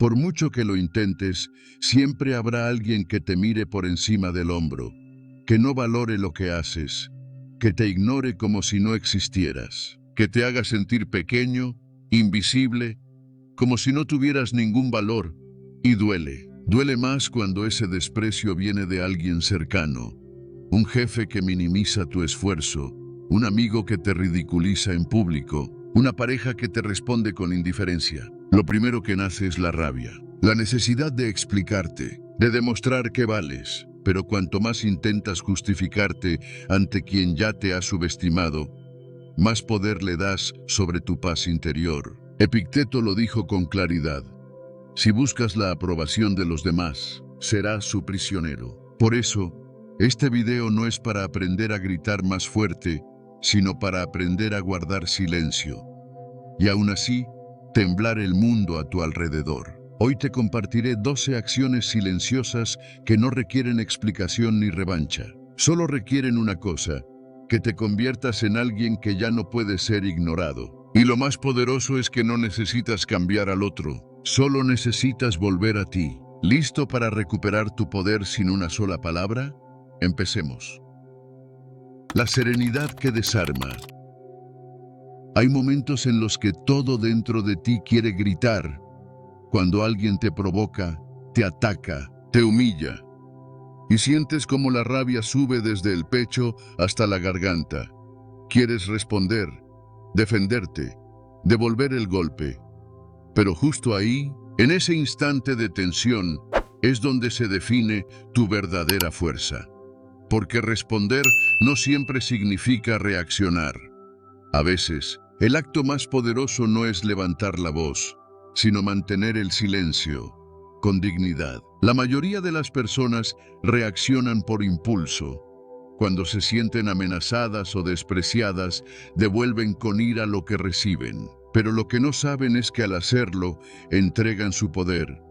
Por mucho que lo intentes, siempre habrá alguien que te mire por encima del hombro, que no valore lo que haces, que te ignore como si no existieras, que te haga sentir pequeño, invisible, como si no tuvieras ningún valor. Y duele. Duele más cuando ese desprecio viene de alguien cercano. Un jefe que minimiza tu esfuerzo, un amigo que te ridiculiza en público, una pareja que te responde con indiferencia. Lo primero que nace es la rabia, la necesidad de explicarte, de demostrar que vales. Pero cuanto más intentas justificarte ante quien ya te ha subestimado, más poder le das sobre tu paz interior. Epicteto lo dijo con claridad: si buscas la aprobación de los demás, serás su prisionero. Por eso, este video no es para aprender a gritar más fuerte, sino para aprender a guardar silencio. Y aún así, temblar el mundo a tu alrededor. Hoy te compartiré 12 acciones silenciosas que no requieren explicación ni revancha. Solo requieren una cosa: que te conviertas en alguien que ya no puede ser ignorado. Y lo más poderoso es que no necesitas cambiar al otro, solo necesitas volver a ti. ¿Listo para recuperar tu poder sin una sola palabra? Empecemos. La serenidad que desarma. Hay momentos en los que todo dentro de ti quiere gritar. Cuando alguien te provoca, te ataca, te humilla. Y sientes como la rabia sube desde el pecho hasta la garganta. Quieres responder, defenderte, devolver el golpe. Pero justo ahí, en ese instante de tensión, es donde se define tu verdadera fuerza. Porque responder no siempre significa reaccionar. A veces, el acto más poderoso no es levantar la voz, sino mantener el silencio, con dignidad. La mayoría de las personas reaccionan por impulso. Cuando se sienten amenazadas o despreciadas, devuelven con ira lo que reciben. Pero lo que no saben es que al hacerlo, entregan su poder.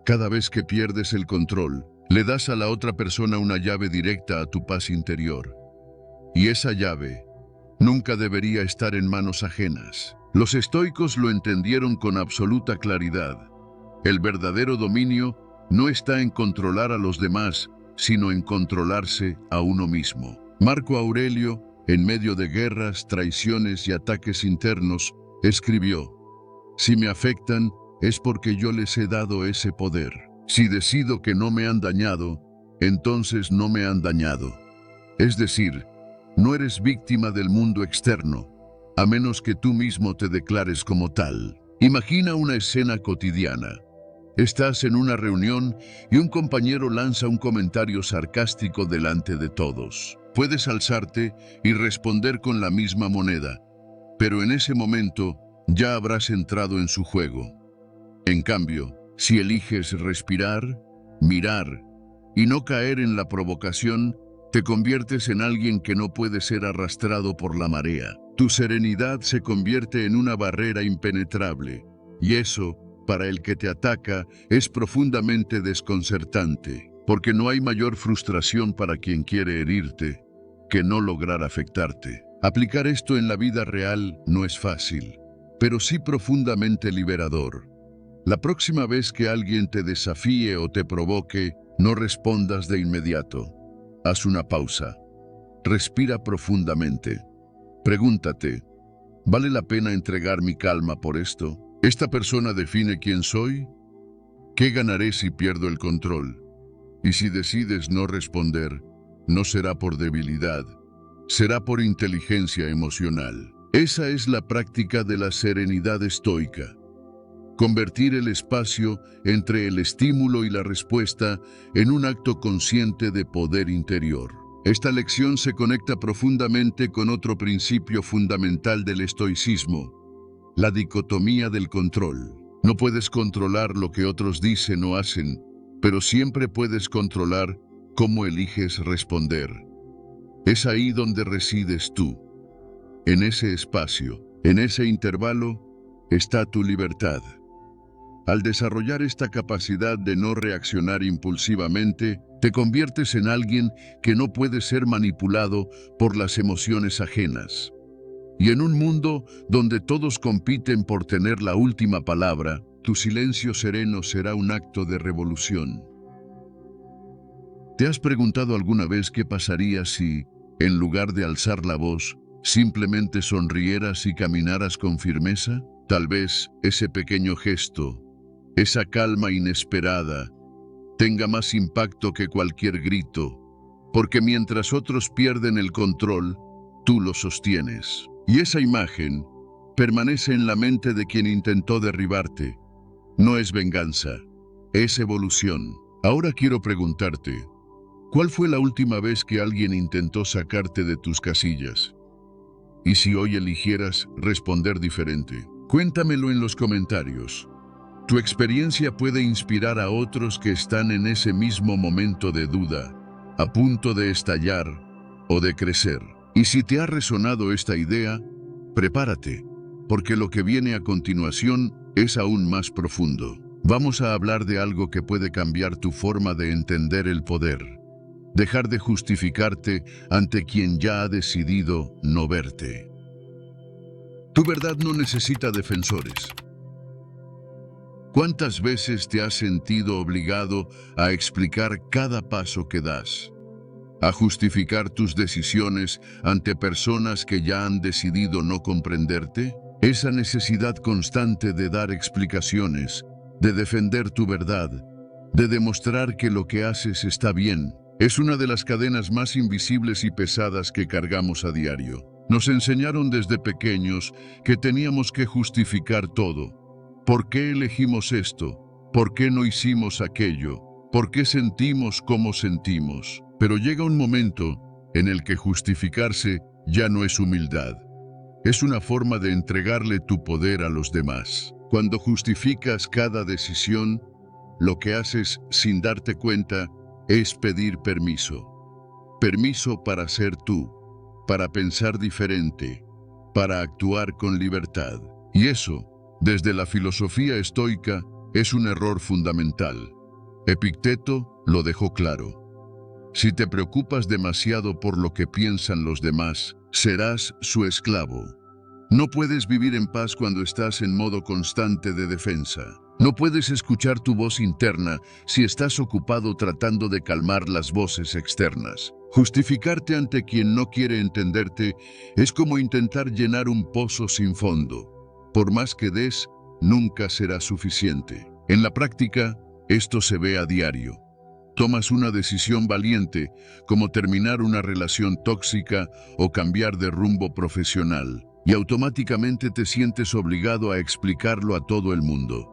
Cada vez que pierdes el control, le das a la otra persona una llave directa a tu paz interior. Y esa llave nunca debería estar en manos ajenas. Los estoicos lo entendieron con absoluta claridad. El verdadero dominio no está en controlar a los demás, sino en controlarse a uno mismo. Marco Aurelio, en medio de guerras, traiciones y ataques internos, escribió: si me afectan, es porque yo les he dado ese poder. Si decido que no me han dañado, entonces no me han dañado. Es decir, no eres víctima del mundo externo, a menos que tú mismo te declares como tal. Imagina una escena cotidiana. Estás en una reunión y un compañero lanza un comentario sarcástico delante de todos. Puedes alzarte y responder con la misma moneda, pero en ese momento ya habrás entrado en su juego. En cambio, si eliges respirar, mirar y no caer en la provocación, te conviertes en alguien que no puede ser arrastrado por la marea. Tu serenidad se convierte en una barrera impenetrable, y eso, para el que te ataca, es profundamente desconcertante, porque no hay mayor frustración para quien quiere herirte que no lograr afectarte. Aplicar esto en la vida real no es fácil, pero sí profundamente liberador. La próxima vez que alguien te desafíe o te provoque, no respondas de inmediato. Haz una pausa. Respira profundamente. Pregúntate: ¿vale la pena entregar mi calma por esto? ¿Esta persona define quién soy? ¿Qué ganaré si pierdo el control? Y si decides no responder, no será por debilidad, será por inteligencia emocional. Esa es la práctica de la serenidad estoica. Convertir el espacio entre el estímulo y la respuesta en un acto consciente de poder interior. Esta lección se conecta profundamente con otro principio fundamental del estoicismo: la dicotomía del control. No puedes controlar lo que otros dicen o hacen, pero siempre puedes controlar cómo eliges responder. Es ahí donde resides tú. En ese espacio, en ese intervalo, está tu libertad. Al desarrollar esta capacidad de no reaccionar impulsivamente, te conviertes en alguien que no puede ser manipulado por las emociones ajenas. Y en un mundo donde todos compiten por tener la última palabra, tu silencio sereno será un acto de revolución. ¿Te has preguntado alguna vez qué pasaría si, en lugar de alzar la voz, simplemente sonrieras y caminaras con firmeza? Tal vez ese pequeño gesto, esa calma inesperada, tenga más impacto que cualquier grito, porque mientras otros pierden el control, tú lo sostienes. Y esa imagen permanece en la mente de quien intentó derribarte. No es venganza, es evolución. Ahora quiero preguntarte, ¿cuál fue la última vez que alguien intentó sacarte de tus casillas? Y si hoy eligieras responder diferente, cuéntamelo en los comentarios. Tu experiencia puede inspirar a otros que están en ese mismo momento de duda, a punto de estallar o de crecer. Y si te ha resonado esta idea, prepárate, porque lo que viene a continuación es aún más profundo. Vamos a hablar de algo que puede cambiar tu forma de entender el poder. Dejar de justificarte ante quien ya ha decidido no verte. Tu verdad no necesita defensores. ¿Cuántas veces te has sentido obligado a explicar cada paso que das? A justificar tus decisiones ante personas que ya han decidido no comprenderte? Esa necesidad constante de dar explicaciones, de defender tu verdad, de demostrar que lo que haces está bien, es una de las cadenas más invisibles y pesadas que cargamos a diario. Nos enseñaron desde pequeños que teníamos que justificar todo. ¿Por qué elegimos esto? ¿Por qué no hicimos aquello? ¿Por qué sentimos como sentimos? Pero llega un momento en el que justificarse ya no es humildad. Es una forma de entregarle tu poder a los demás. Cuando justificas cada decisión, lo que haces sin darte cuenta es pedir permiso. Permiso para ser tú, para pensar diferente, para actuar con libertad. Y eso, desde la filosofía estoica, es un error fundamental. Epicteto lo dejó claro. Si te preocupas demasiado por lo que piensan los demás, serás su esclavo. No puedes vivir en paz cuando estás en modo constante de defensa. No puedes escuchar tu voz interna si estás ocupado tratando de calmar las voces externas. Justificarte ante quien no quiere entenderte es como intentar llenar un pozo sin fondo. Por más que des, nunca será suficiente. En la práctica, esto se ve a diario. Tomas una decisión valiente, como terminar una relación tóxica o cambiar de rumbo profesional, y automáticamente te sientes obligado a explicarlo a todo el mundo.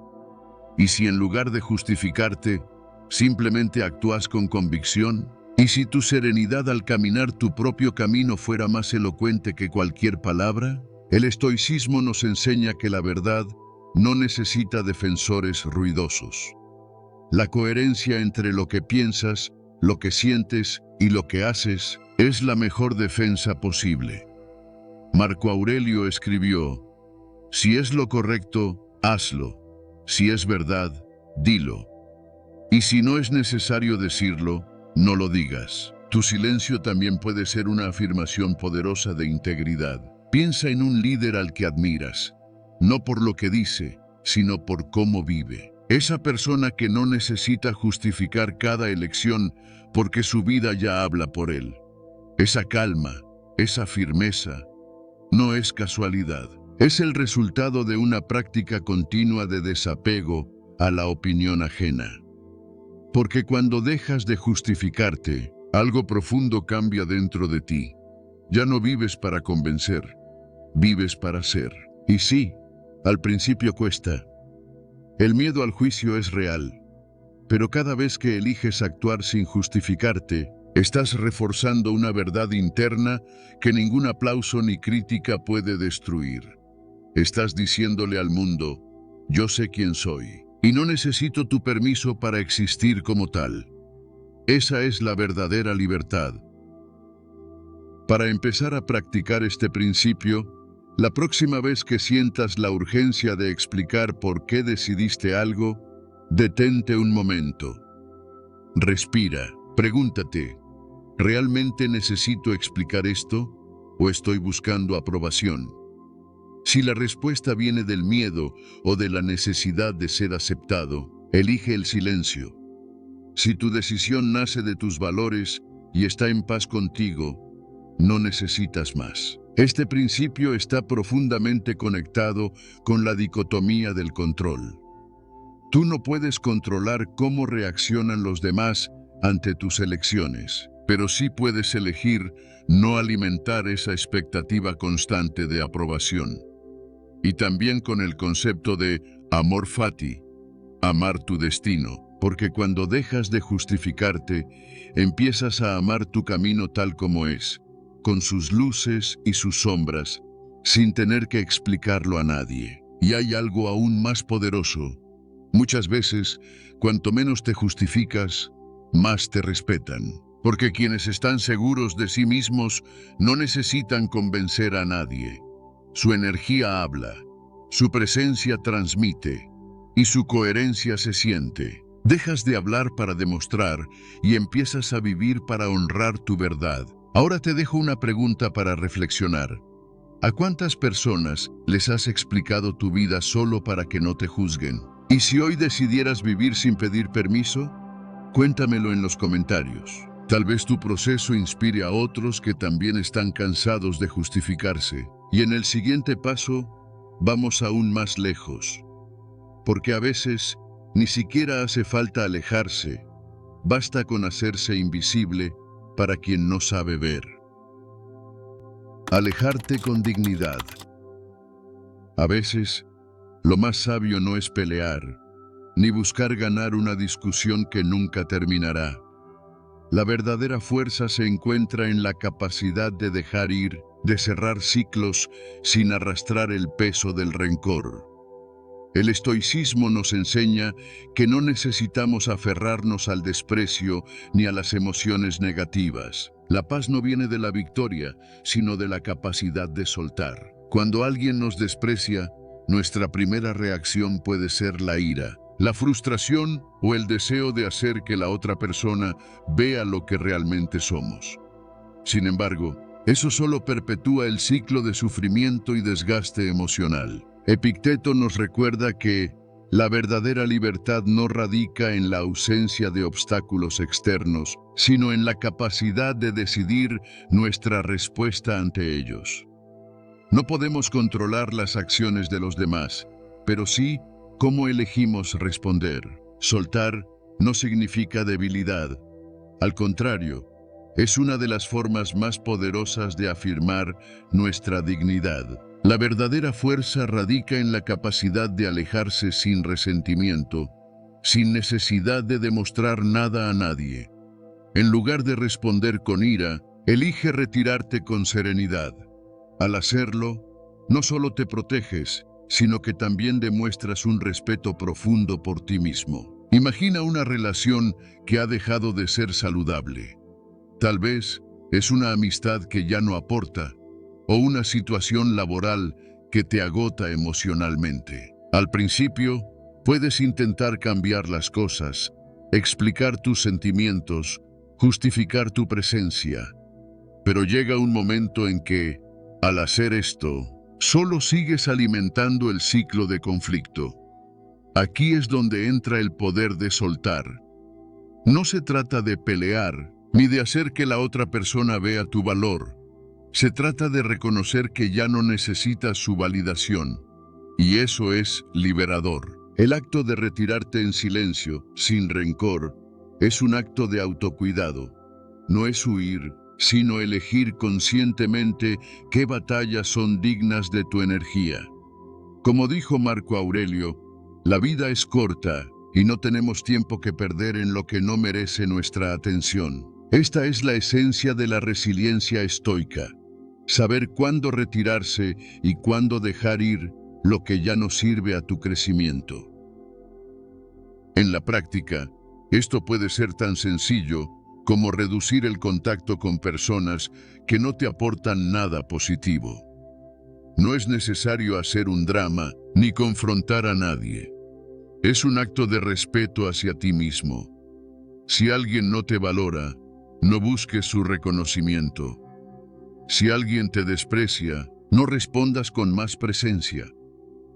¿Y si en lugar de justificarte, simplemente actúas con convicción? ¿Y si tu serenidad al caminar tu propio camino fuera más elocuente que cualquier palabra? El estoicismo nos enseña que la verdad no necesita defensores ruidosos. La coherencia entre lo que piensas, lo que sientes y lo que haces es la mejor defensa posible. Marco Aurelio escribió: si es lo correcto, hazlo. Si es verdad, dilo. Y si no es necesario decirlo, no lo digas. Tu silencio también puede ser una afirmación poderosa de integridad. Piensa en un líder al que admiras, no por lo que dice, sino por cómo vive. Esa persona que no necesita justificar cada elección porque su vida ya habla por él. Esa calma, esa firmeza, no es casualidad. Es el resultado de una práctica continua de desapego a la opinión ajena. Porque cuando dejas de justificarte, algo profundo cambia dentro de ti. Ya no vives para convencer, vives para ser. Y sí, al principio cuesta. El miedo al juicio es real, pero cada vez que eliges actuar sin justificarte, estás reforzando una verdad interna que ningún aplauso ni crítica puede destruir. Estás diciéndole al mundo: yo sé quién soy, y no necesito tu permiso para existir como tal. Esa es la verdadera libertad. Para empezar a practicar este principio, la próxima vez que sientas la urgencia de explicar por qué decidiste algo, detente un momento. Respira, pregúntate: ¿realmente necesito explicar esto o estoy buscando aprobación? Si la respuesta viene del miedo o de la necesidad de ser aceptado, elige el silencio. Si tu decisión nace de tus valores y está en paz contigo, no necesitas más. Este principio está profundamente conectado con la dicotomía del control. Tú no puedes controlar cómo reaccionan los demás ante tus elecciones, pero sí puedes elegir no alimentar esa expectativa constante de aprobación. Y también con el concepto de amor fati, amar tu destino, porque cuando dejas de justificarte, empiezas a amar tu camino tal como es, con sus luces y sus sombras, sin tener que explicarlo a nadie. Y hay algo aún más poderoso. Muchas veces, cuanto menos te justificas, más te respetan. Porque quienes están seguros de sí mismos no necesitan convencer a nadie. Su energía habla, su presencia transmite y su coherencia se siente. Dejas de hablar para demostrar y empiezas a vivir para honrar tu verdad. Ahora te dejo una pregunta para reflexionar. ¿A cuántas personas les has explicado tu vida solo para que no te juzguen? ¿Y si hoy decidieras vivir sin pedir permiso? Cuéntamelo en los comentarios. Tal vez tu proceso inspire a otros que también están cansados de justificarse. Y en el siguiente paso, vamos aún más lejos. Porque a veces ni siquiera hace falta alejarse. Basta con hacerse invisible para quien no sabe ver. Alejarte con dignidad. A veces, lo más sabio no es pelear, ni buscar ganar una discusión que nunca terminará. La verdadera fuerza se encuentra en la capacidad de dejar ir, de cerrar ciclos sin arrastrar el peso del rencor. El estoicismo nos enseña que no necesitamos aferrarnos al desprecio ni a las emociones negativas. La paz no viene de la victoria, sino de la capacidad de soltar. Cuando alguien nos desprecia, nuestra primera reacción puede ser la ira, la frustración o el deseo de hacer que la otra persona vea lo que realmente somos. Sin embargo, eso solo perpetúa el ciclo de sufrimiento y desgaste emocional. Epicteto nos recuerda que la verdadera libertad no radica en la ausencia de obstáculos externos, sino en la capacidad de decidir nuestra respuesta ante ellos. No podemos controlar las acciones de los demás, pero sí cómo elegimos responder. Soltar no significa debilidad. Al contrario, es una de las formas más poderosas de afirmar nuestra dignidad. La verdadera fuerza radica en la capacidad de alejarse sin resentimiento, sin necesidad de demostrar nada a nadie. En lugar de responder con ira, elige retirarte con serenidad. Al hacerlo, no solo te proteges, sino que también demuestras un respeto profundo por ti mismo. Imagina una relación que ha dejado de ser saludable. Tal vez es una amistad que ya no aporta, o una situación laboral que te agota emocionalmente. Al principio, puedes intentar cambiar las cosas, explicar tus sentimientos, justificar tu presencia. Pero llega un momento en que, al hacer esto, solo sigues alimentando el ciclo de conflicto. Aquí es donde entra el poder de soltar. No se trata de pelear, ni de hacer que la otra persona vea tu valor. Se trata de reconocer que ya no necesitas su validación, y eso es liberador. El acto de retirarte en silencio, sin rencor, es un acto de autocuidado. No es huir, sino elegir conscientemente qué batallas son dignas de tu energía. Como dijo Marco Aurelio, la vida es corta y no tenemos tiempo que perder en lo que no merece nuestra atención. Esta es la esencia de la resiliencia estoica. Saber cuándo retirarse y cuándo dejar ir lo que ya no sirve a tu crecimiento. En la práctica, esto puede ser tan sencillo como reducir el contacto con personas que no te aportan nada positivo. No es necesario hacer un drama ni confrontar a nadie. Es un acto de respeto hacia ti mismo. Si alguien no te valora, no busques su reconocimiento. Si alguien te desprecia, No respondas con más presencia.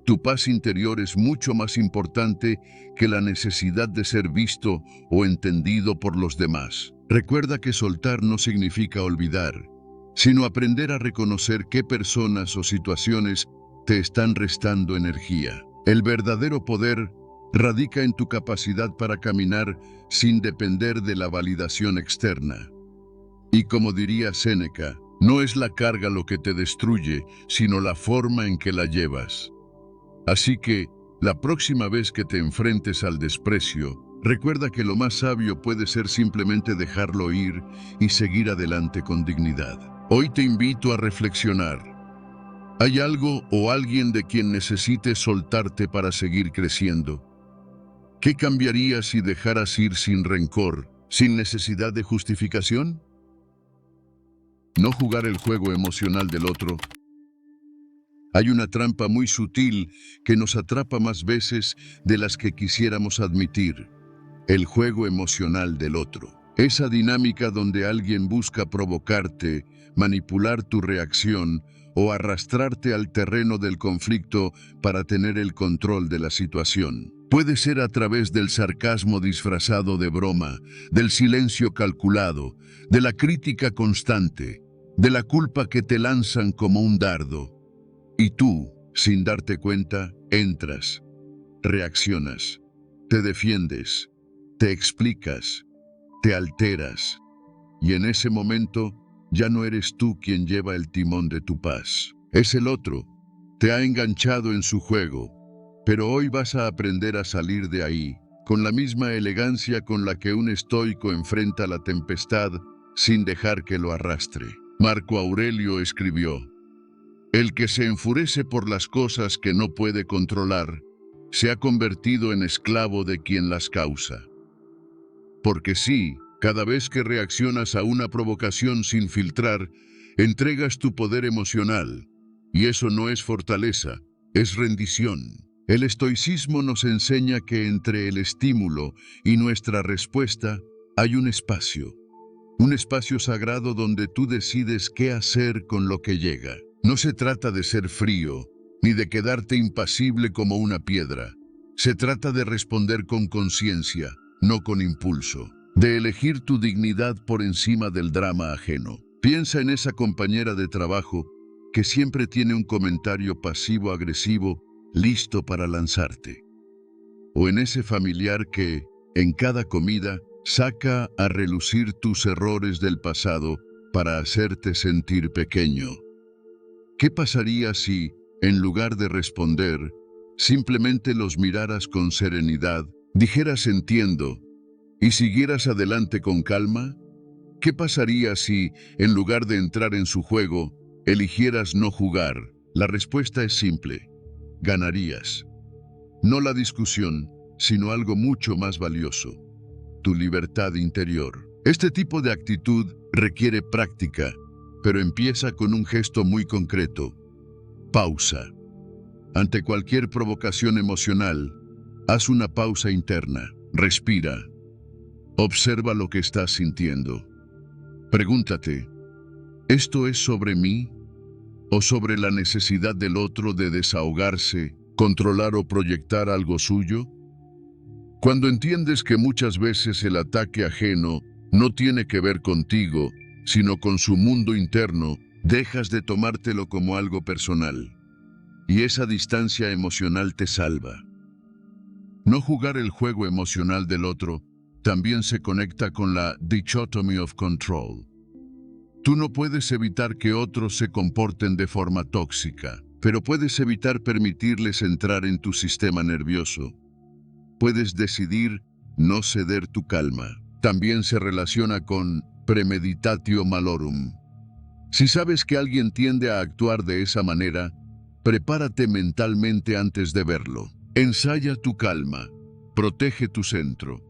Tu paz interior es mucho más importante que la necesidad de ser visto o entendido por los demás. Recuerda que soltar no significa olvidar, sino aprender a reconocer qué personas o situaciones te están restando energía. El verdadero poder radica en tu capacidad para caminar sin depender de la validación externa. Y como diría Séneca, no es la carga lo que te destruye, sino la forma en que la llevas. Así que, la próxima vez que te enfrentes al desprecio, recuerda que lo más sabio puede ser simplemente dejarlo ir y seguir adelante con dignidad. Hoy te invito a reflexionar. ¿Hay algo o alguien de quien necesites soltarte para seguir creciendo? ¿Qué cambiarías si dejaras ir sin rencor, sin necesidad de justificación? No jugar el juego emocional del otro. Hay una trampa muy sutil que nos atrapa más veces de las que quisiéramos admitir. El juego emocional del otro. Esa dinámica donde alguien busca provocarte, manipular tu reacción o arrastrarte al terreno del conflicto para tener el control de la situación. Puede ser a través del sarcasmo disfrazado de broma, del silencio calculado, de la crítica constante, de la culpa que te lanzan como un dardo. Y tú, sin darte cuenta, entras, reaccionas, te defiendes, te explicas, te alteras. Y en ese momento, ya no eres tú quien lleva el timón de tu paz. Es el otro. Te ha enganchado en su juego. Pero hoy vas a aprender a salir de ahí, con la misma elegancia con la que un estoico enfrenta la tempestad, sin dejar que lo arrastre. Marco Aurelio escribió: el que se enfurece por las cosas que no puede controlar, se ha convertido en esclavo de quien las causa. Porque sí, cada vez que reaccionas a una provocación sin filtrar, entregas tu poder emocional, y eso no es fortaleza, es rendición. El estoicismo nos enseña que entre el estímulo y nuestra respuesta hay un espacio sagrado donde tú decides qué hacer con lo que llega. No se trata de ser frío, ni de quedarte impasible como una piedra. Se trata de responder con conciencia, no con impulso. De elegir tu dignidad por encima del drama ajeno. Piensa en esa compañera de trabajo que siempre tiene un comentario pasivo-agresivo listo para lanzarte. O en ese familiar que, en cada comida, saca a relucir tus errores del pasado para hacerte sentir pequeño. ¿Qué pasaría si, en lugar de responder, simplemente los miraras con serenidad, dijeras entiendo, y siguieras adelante con calma? ¿Qué pasaría si, en lugar de entrar en su juego, eligieras no jugar? La respuesta es simple: ganarías. No la discusión, sino algo mucho más valioso: tu libertad interior. Este tipo de actitud requiere práctica, pero empieza con un gesto muy concreto: pausa. Ante cualquier provocación emocional, haz una pausa interna, respira, observa lo que estás sintiendo. Pregúntate, ¿esto es sobre mí o sobre la necesidad del otro de desahogarse, controlar o proyectar algo suyo? Cuando entiendes que muchas veces el ataque ajeno no tiene que ver contigo, sino con su mundo interno, dejas de tomártelo como algo personal. Y esa distancia emocional te salva. No jugar el juego emocional del otro también se conecta con la dichotomy of control. Tú no puedes evitar que otros se comporten de forma tóxica, pero puedes evitar permitirles entrar en tu sistema nervioso. Puedes decidir no ceder tu calma. También se relaciona con premeditatio malorum. Si sabes que alguien tiende a actuar de esa manera, prepárate mentalmente antes de verlo. Ensaya tu calma, protege tu centro.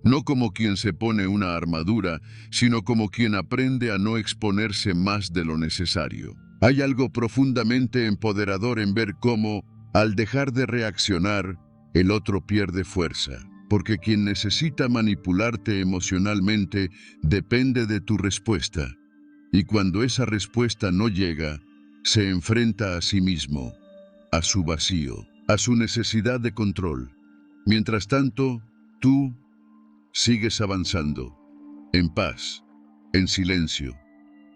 No como quien se pone una armadura, sino como quien aprende a no exponerse más de lo necesario. Hay algo profundamente empoderador en ver cómo, al dejar de reaccionar, el otro pierde fuerza. Porque quien necesita manipularte emocionalmente depende de tu respuesta. Y cuando esa respuesta no llega, se enfrenta a sí mismo, a su vacío, a su necesidad de control. Mientras tanto, tú sigues avanzando, en paz, en silencio,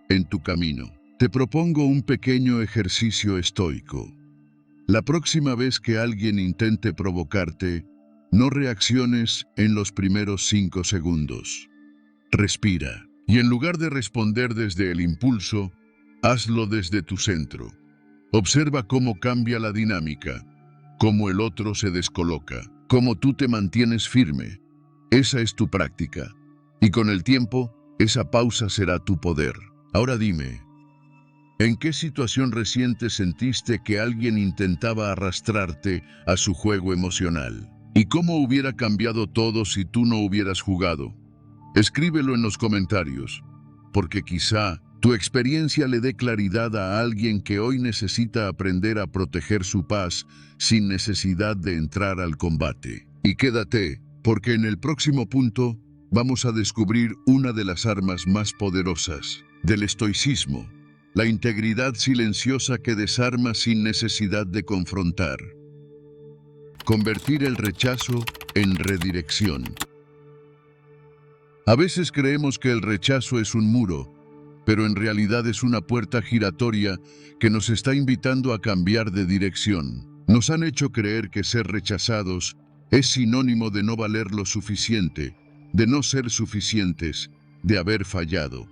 en tu camino. Te propongo un pequeño ejercicio estoico. La próxima vez que alguien intente provocarte, no reacciones en los primeros 5 segundos. Respira, y en lugar de responder desde el impulso, hazlo desde tu centro. Observa cómo cambia la dinámica, cómo el otro se descoloca, cómo tú te mantienes firme. Esa es tu práctica. Y con el tiempo, esa pausa será tu poder. Ahora dime, ¿en qué situación reciente sentiste que alguien intentaba arrastrarte a su juego emocional? ¿Y cómo hubiera cambiado todo si tú no hubieras jugado? Escríbelo en los comentarios, porque quizá tu experiencia le dé claridad a alguien que hoy necesita aprender a proteger su paz sin necesidad de entrar al combate. Y quédate, porque en el próximo punto vamos a descubrir una de las armas más poderosas del estoicismo, la integridad silenciosa que desarma sin necesidad de confrontar. Convertir el rechazo en redirección. A veces creemos que el rechazo es un muro, pero en realidad es una puerta giratoria que nos está invitando a cambiar de dirección. Nos han hecho creer que ser rechazados es sinónimo de no valer lo suficiente, de no ser suficientes, de haber fallado.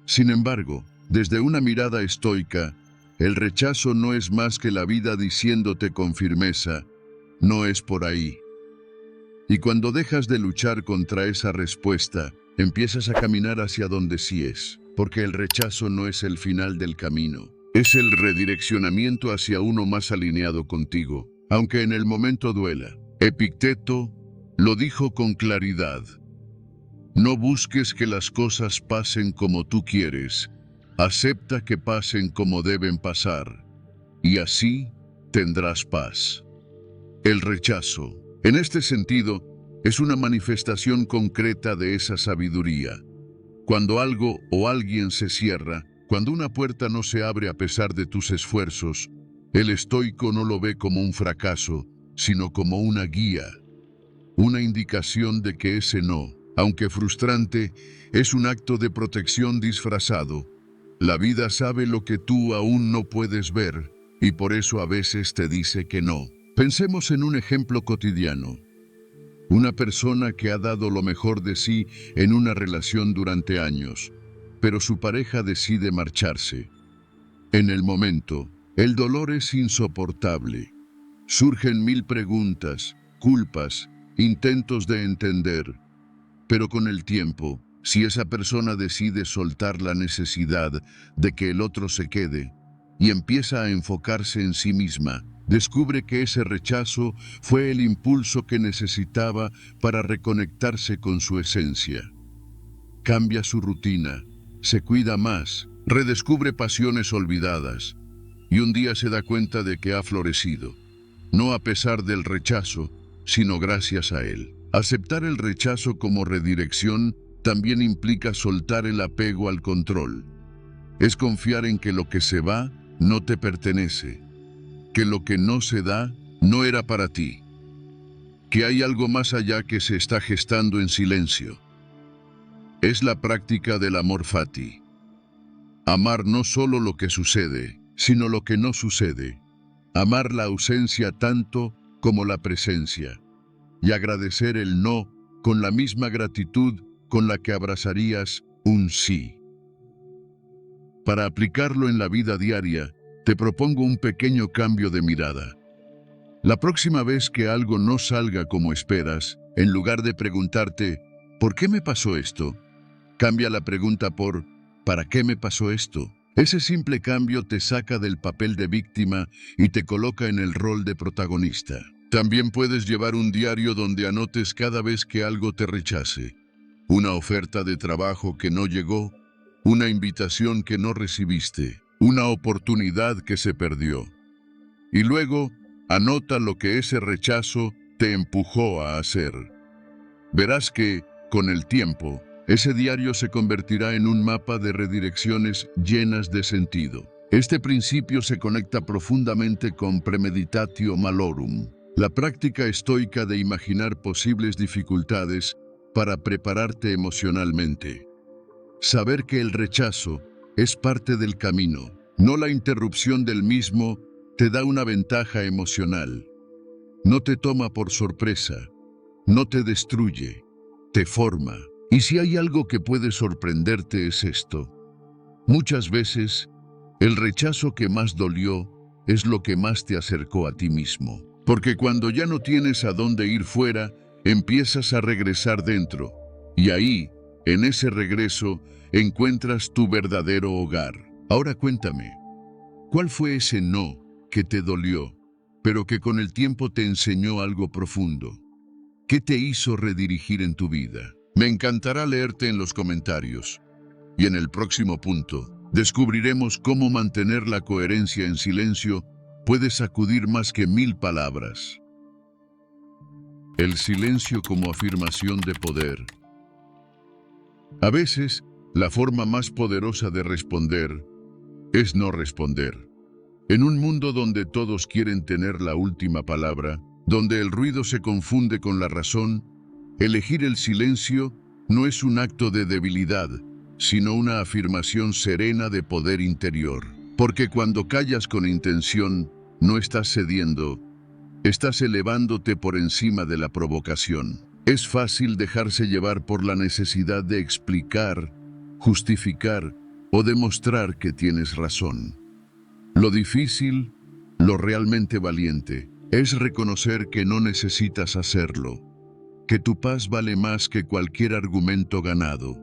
Sin embargo, desde una mirada estoica, el rechazo no es más que la vida diciéndote con firmeza, no es por ahí. Y cuando dejas de luchar contra esa respuesta, empiezas a caminar hacia donde sí es, porque el rechazo no es el final del camino, es el redireccionamiento hacia uno más alineado contigo, aunque en el momento duela. Epicteto lo dijo con claridad: no busques que las cosas pasen como tú quieres, acepta que pasen como deben pasar, y así tendrás paz. El rechazo, en este sentido, es una manifestación concreta de esa sabiduría. Cuando algo o alguien se cierra, cuando una puerta no se abre a pesar de tus esfuerzos, el estoico no lo ve como un fracaso, sino como una guía, una indicación de que ese no, aunque frustrante, es un acto de protección disfrazado. La vida sabe lo que tú aún no puedes ver, y por eso a veces te dice que no. Pensemos en un ejemplo cotidiano. Una persona que ha dado lo mejor de sí en una relación durante años, pero su pareja decide marcharse. En el momento, el dolor es insoportable. Surgen 1000 preguntas, culpas, intentos de entender. Pero con el tiempo, si esa persona decide soltar la necesidad de que el otro se quede y empieza a enfocarse en sí misma, descubre que ese rechazo fue el impulso que necesitaba para reconectarse con su esencia. Cambia su rutina, se cuida más, redescubre pasiones olvidadas y un día se da cuenta de que ha florecido, no a pesar del rechazo, sino gracias a él. Aceptar el rechazo como redirección también implica soltar el apego al control. Es confiar en que lo que se va no te pertenece, que lo que no se da no era para ti, que hay algo más allá que se está gestando en silencio. Es la práctica del amor fati. Amar no solo lo que sucede, sino lo que no sucede. Amar la ausencia tanto como la presencia. Y agradecer el no con la misma gratitud con la que abrazarías un sí. Para aplicarlo en la vida diaria, te propongo un pequeño cambio de mirada. La próxima vez que algo no salga como esperas, en lugar de preguntarte, ¿por qué me pasó esto?, cambia la pregunta por, ¿para qué me pasó esto? Ese simple cambio te saca del papel de víctima y te coloca en el rol de protagonista. También puedes llevar un diario donde anotes cada vez que algo te rechace. Una oferta de trabajo que no llegó, una invitación que no recibiste, una oportunidad que se perdió. Y luego, anota lo que ese rechazo te empujó a hacer. Verás que, con el tiempo, ese diario se convertirá en un mapa de redirecciones llenas de sentido. Este principio se conecta profundamente con premeditatio malorum, la práctica estoica de imaginar posibles dificultades para prepararte emocionalmente. Saber que el rechazo es parte del camino, no la interrupción del mismo, te da una ventaja emocional. No te toma por sorpresa, no te destruye, te forma. Y si hay algo que puede sorprenderte es esto. Muchas veces, el rechazo que más dolió es lo que más te acercó a ti mismo. Porque cuando ya no tienes a dónde ir fuera, empiezas a regresar dentro. Y ahí, en ese regreso, encuentras tu verdadero hogar. Ahora cuéntame, ¿cuál fue ese no que te dolió, pero que con el tiempo te enseñó algo profundo? ¿Qué te hizo redirigir en tu vida? Me encantará leerte en los comentarios. Y en el próximo punto, descubriremos cómo mantener la coherencia en silencio puede sacudir más que 1000 palabras. El silencio como afirmación de poder. A veces, la forma más poderosa de responder es no responder. En un mundo donde todos quieren tener la última palabra, donde el ruido se confunde con la razón, elegir el silencio no es un acto de debilidad, sino una afirmación serena de poder interior. Porque cuando callas con intención, no estás cediendo, estás elevándote por encima de la provocación. Es fácil dejarse llevar por la necesidad de explicar, justificar o demostrar que tienes razón. Lo difícil, lo realmente valiente, es reconocer que no necesitas hacerlo, que tu paz vale más que cualquier argumento ganado,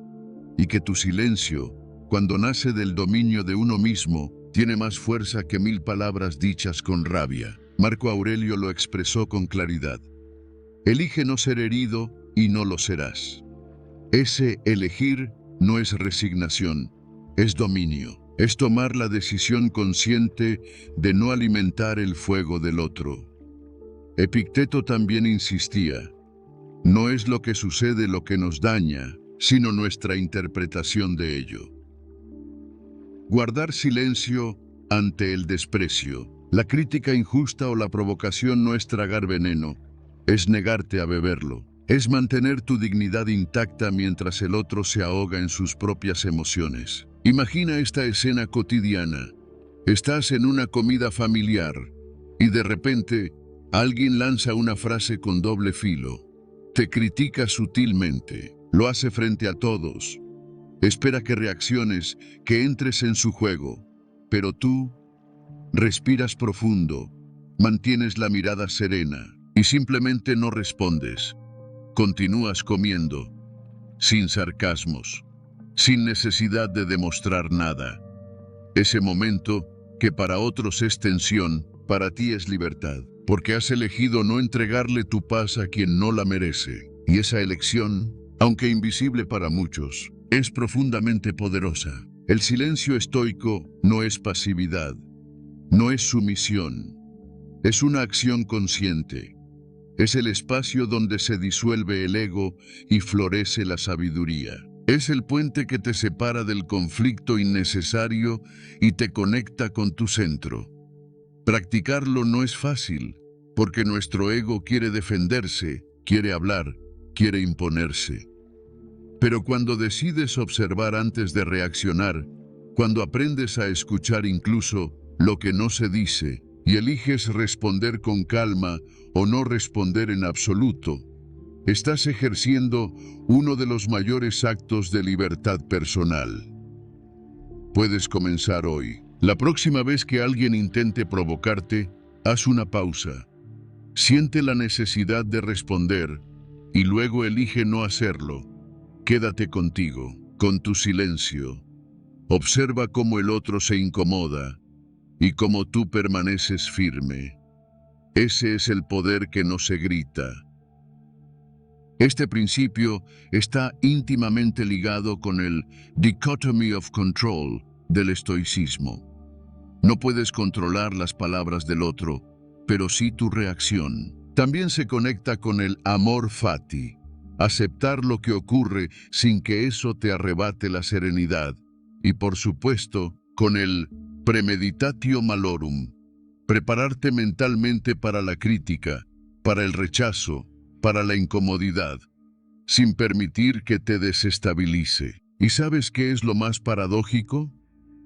y que tu silencio, cuando nace del dominio de uno mismo, tiene más fuerza que 1000 palabras dichas con rabia. Marco Aurelio lo expresó con claridad. Elige no ser herido y no lo serás. Ese elegir no es resignación, es dominio. Es tomar la decisión consciente de no alimentar el fuego del otro. Epicteto también insistía, no es lo que sucede lo que nos daña, sino nuestra interpretación de ello. Guardar silencio ante el desprecio. La crítica injusta o la provocación no es tragar veneno, es negarte a beberlo. Es mantener tu dignidad intacta mientras el otro se ahoga en sus propias emociones. Imagina esta escena cotidiana. Estás en una comida familiar y de repente alguien lanza una frase con doble filo. Te critica sutilmente, lo hace frente a todos. Espera que reacciones, que entres en su juego, pero tú respiras profundo, mantienes la mirada serena y simplemente no respondes. Continúas comiendo, sin sarcasmos, sin necesidad de demostrar nada. Ese momento, que para otros es tensión, para ti es libertad, porque has elegido no entregarle tu paz a quien no la merece. Y esa elección, aunque invisible para muchos, es profundamente poderosa. El silencio estoico no es pasividad, no es sumisión, es una acción consciente. Es el espacio donde se disuelve el ego y florece la sabiduría. Es el puente que te separa del conflicto innecesario y te conecta con tu centro. Practicarlo no es fácil, porque nuestro ego quiere defenderse, quiere hablar, quiere imponerse. Pero cuando decides observar antes de reaccionar, cuando aprendes a escuchar incluso lo que no se dice, y eliges responder con calma o no responder en absoluto, estás ejerciendo uno de los mayores actos de libertad personal. Puedes comenzar hoy. La próxima vez que alguien intente provocarte, haz una pausa. Siente la necesidad de responder y luego elige no hacerlo. Quédate contigo, con tu silencio. Observa cómo el otro se incomoda y cómo tú permaneces firme. Ese es el poder que no se grita. Este principio está íntimamente ligado con el dichotomy of control del estoicismo. No puedes controlar las palabras del otro, pero sí tu reacción. También se conecta con el amor fati, aceptar lo que ocurre sin que eso te arrebate la serenidad. Y por supuesto, con el Premeditatio malorum. Prepararte mentalmente para la crítica, para el rechazo, para la incomodidad, sin permitir que te desestabilice. ¿Y sabes qué es lo más paradójico?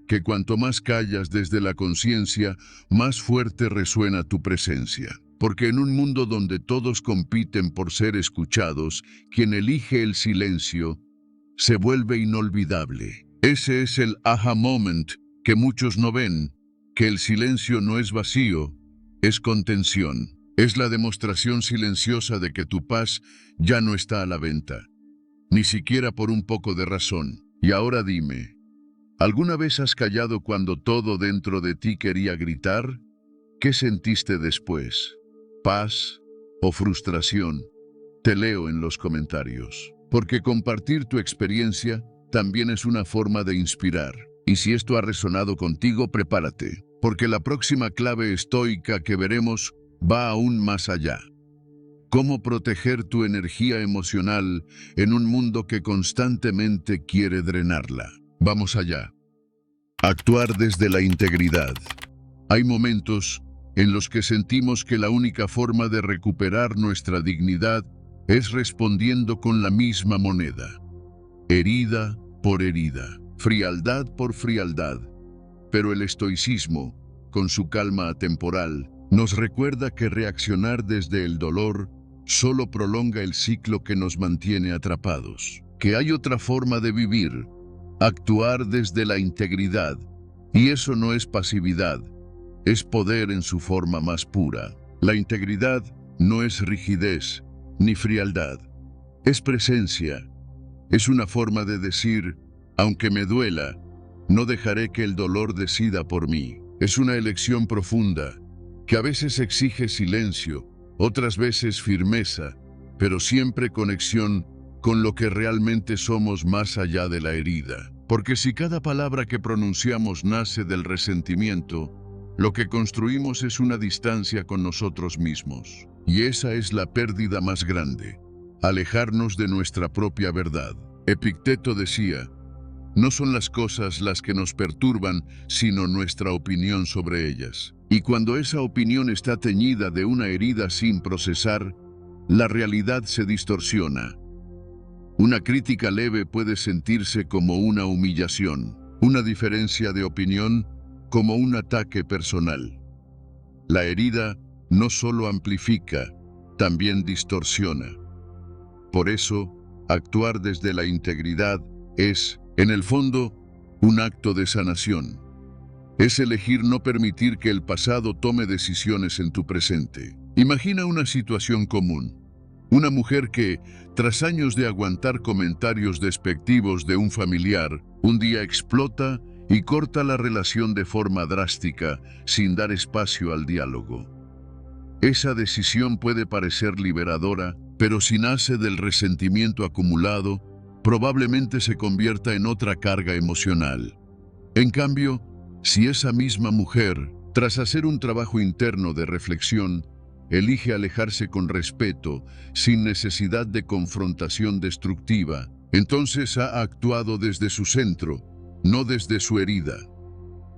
Que cuanto más callas desde la conciencia, más fuerte resuena tu presencia. Porque en un mundo donde todos compiten por ser escuchados, quien elige el silencio se vuelve inolvidable. Ese es el aha moment que muchos no ven, que el silencio no es vacío, es contención. Es la demostración silenciosa de que tu paz ya no está a la venta, ni siquiera por un poco de razón. Y ahora dime, ¿alguna vez has callado cuando todo dentro de ti quería gritar? ¿Qué sentiste después? ¿Paz o frustración? Te leo en los comentarios. Porque compartir tu experiencia también es una forma de inspirar. Y si esto ha resonado contigo, prepárate, porque la próxima clave estoica que veremos va aún más allá. Cómo proteger tu energía emocional en un mundo que constantemente quiere drenarla. Vamos allá. Actuar desde la integridad. Hay momentos en los que sentimos que la única forma de recuperar nuestra dignidad es respondiendo con la misma moneda. Herida por herida, frialdad por frialdad. Pero el estoicismo, con su calma atemporal, nos recuerda que reaccionar desde el dolor solo prolonga el ciclo que nos mantiene atrapados. Que hay otra forma de vivir, actuar desde la integridad. Y eso no es pasividad, es poder en su forma más pura. La integridad no es rigidez ni frialdad, es presencia. Es una forma de decir, aunque me duela, no dejaré que el dolor decida por mí. Es una elección profunda, que a veces exige silencio, otras veces firmeza, pero siempre conexión con lo que realmente somos más allá de la herida. Porque si cada palabra que pronunciamos nace del resentimiento, lo que construimos es una distancia con nosotros mismos. Y esa es la pérdida más grande, alejarnos de nuestra propia verdad. Epicteto decía, no son las cosas las que nos perturban, sino nuestra opinión sobre ellas. Y cuando esa opinión está teñida de una herida sin procesar, la realidad se distorsiona. Una crítica leve puede sentirse como una humillación, una diferencia de opinión como un ataque personal. La herida no solo amplifica, también distorsiona. Por eso, actuar desde la integridad es, en el fondo, un acto de sanación. Es elegir no permitir que el pasado tome decisiones en tu presente. Imagina una situación común. Una mujer que, tras años de aguantar comentarios despectivos de un familiar, un día explota y corta la relación de forma drástica, sin dar espacio al diálogo. Esa decisión puede parecer liberadora, pero si nace del resentimiento acumulado, probablemente se convierta en otra carga emocional. En cambio, si esa misma mujer, tras hacer un trabajo interno de reflexión, elige alejarse con respeto, sin necesidad de confrontación destructiva, entonces ha actuado desde su centro, no desde su herida.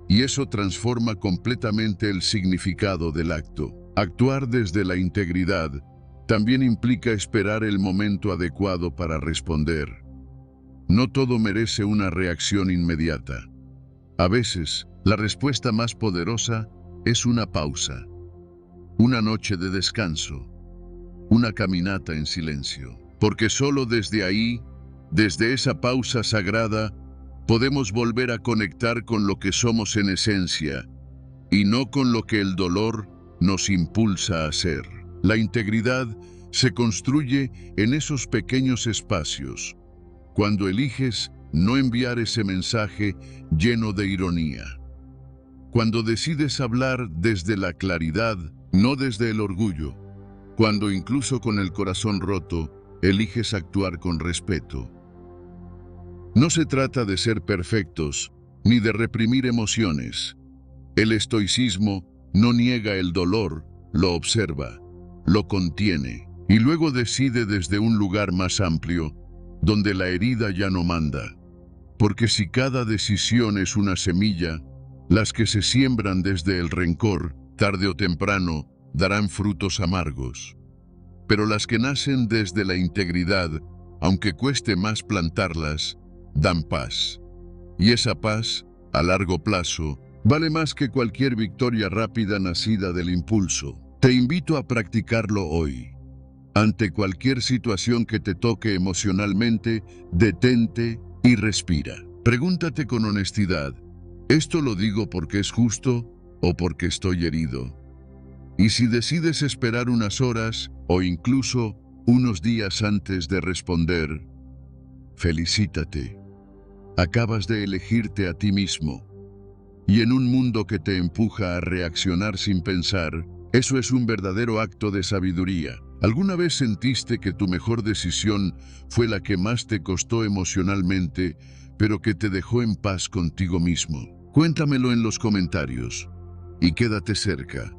Y eso transforma completamente el significado del acto. Actuar desde la integridad también implica esperar el momento adecuado para responder. No todo merece una reacción inmediata. A veces, la respuesta más poderosa es una pausa, una noche de descanso, una caminata en silencio. Porque solo desde ahí, desde esa pausa sagrada, podemos volver a conectar con lo que somos en esencia y no con lo que el dolor nos impulsa a hacer. La integridad se construye en esos pequeños espacios, cuando eliges no enviar ese mensaje lleno de ironía. Cuando decides hablar desde la claridad, no desde el orgullo. Cuando incluso con el corazón roto, eliges actuar con respeto. No se trata de ser perfectos, ni de reprimir emociones. El estoicismo no niega el dolor, lo observa, lo contiene, y luego decide desde un lugar más amplio, donde la herida ya no manda. Porque si cada decisión es una semilla, Las que se siembran desde el rencor, tarde o temprano, darán frutos amargos. Pero las que nacen desde la integridad, aunque cueste más plantarlas, dan paz. Y esa paz, a largo plazo, vale más que cualquier victoria rápida nacida del impulso. Te invito a practicarlo hoy. Ante cualquier situación que te toque emocionalmente, detente y respira. Pregúntate con honestidad, ¿esto lo digo porque es justo o porque estoy herido? Y si decides esperar unas horas o incluso unos días antes de responder, felicítate. Acabas de elegirte a ti mismo. Y en un mundo que te empuja a reaccionar sin pensar, eso es un verdadero acto de sabiduría. ¿Alguna vez sentiste que tu mejor decisión fue la que más te costó emocionalmente, pero que te dejó en paz contigo mismo? Cuéntamelo en los comentarios y quédate cerca,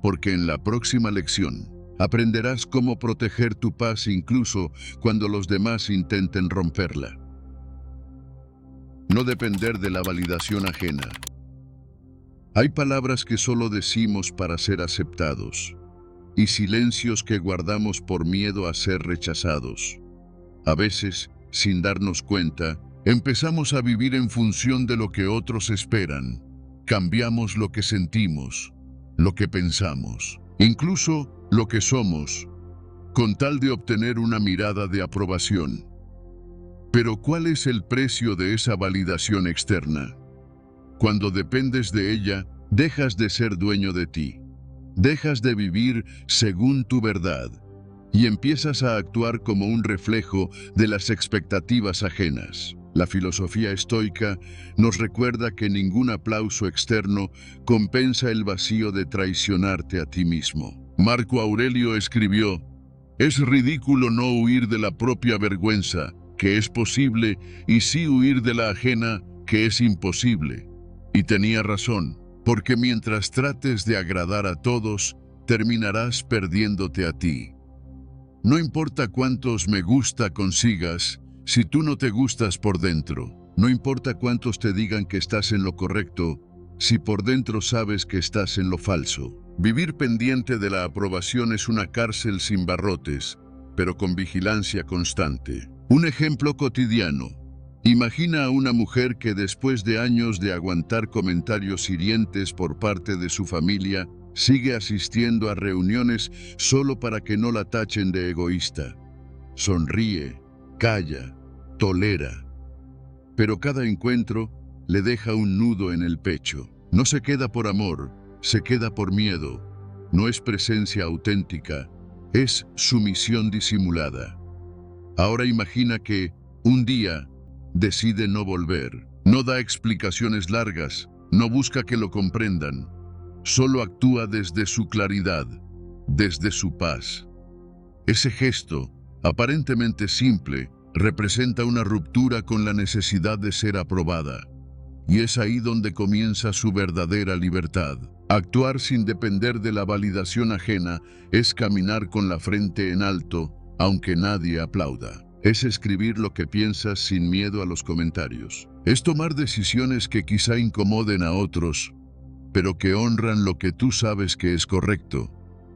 porque en la próxima lección aprenderás cómo proteger tu paz incluso cuando los demás intenten romperla. No depender de la validación ajena. Hay palabras que solo decimos para ser aceptados y silencios que guardamos por miedo a ser rechazados. A veces, sin darnos cuenta, empezamos a vivir en función de lo que otros esperan. Cambiamos lo que sentimos, lo que pensamos, incluso lo que somos, con tal de obtener una mirada de aprobación. Pero ¿cuál es el precio de esa validación externa? Cuando dependes de ella, dejas de ser dueño de ti. Dejas de vivir según tu verdad y empiezas a actuar como un reflejo de las expectativas ajenas. La filosofía estoica nos recuerda que ningún aplauso externo compensa el vacío de traicionarte a ti mismo. Marco Aurelio escribió: «Es ridículo no huir de la propia vergüenza, que es posible, y sí huir de la ajena, que es imposible». Y tenía razón, porque mientras trates de agradar a todos, terminarás perdiéndote a ti. No importa cuántos me gusta consigas, si tú no te gustas por dentro. No importa cuántos te digan que estás en lo correcto, si por dentro sabes que estás en lo falso. Vivir pendiente de la aprobación es una cárcel sin barrotes, pero con vigilancia constante. Un ejemplo cotidiano. Imagina a una mujer que después de años de aguantar comentarios hirientes por parte de su familia, sigue asistiendo a reuniones solo para que no la tachen de egoísta. Sonríe, calla, tolera. Pero cada encuentro le deja un nudo en el pecho. No se queda por amor, se queda por miedo. No es presencia auténtica, es sumisión disimulada. Ahora imagina que, un día, decide no volver. No da explicaciones largas, no busca que lo comprendan. Solo actúa desde su claridad, desde su paz. Ese gesto, aparentemente simple, representa una ruptura con la necesidad de ser aprobada. Y es ahí donde comienza su verdadera libertad. Actuar sin depender de la validación ajena es caminar con la frente en alto, aunque nadie aplauda. Es escribir lo que piensas sin miedo a los comentarios. Es tomar decisiones que quizá incomoden a otros, pero que honran lo que tú sabes que es correcto.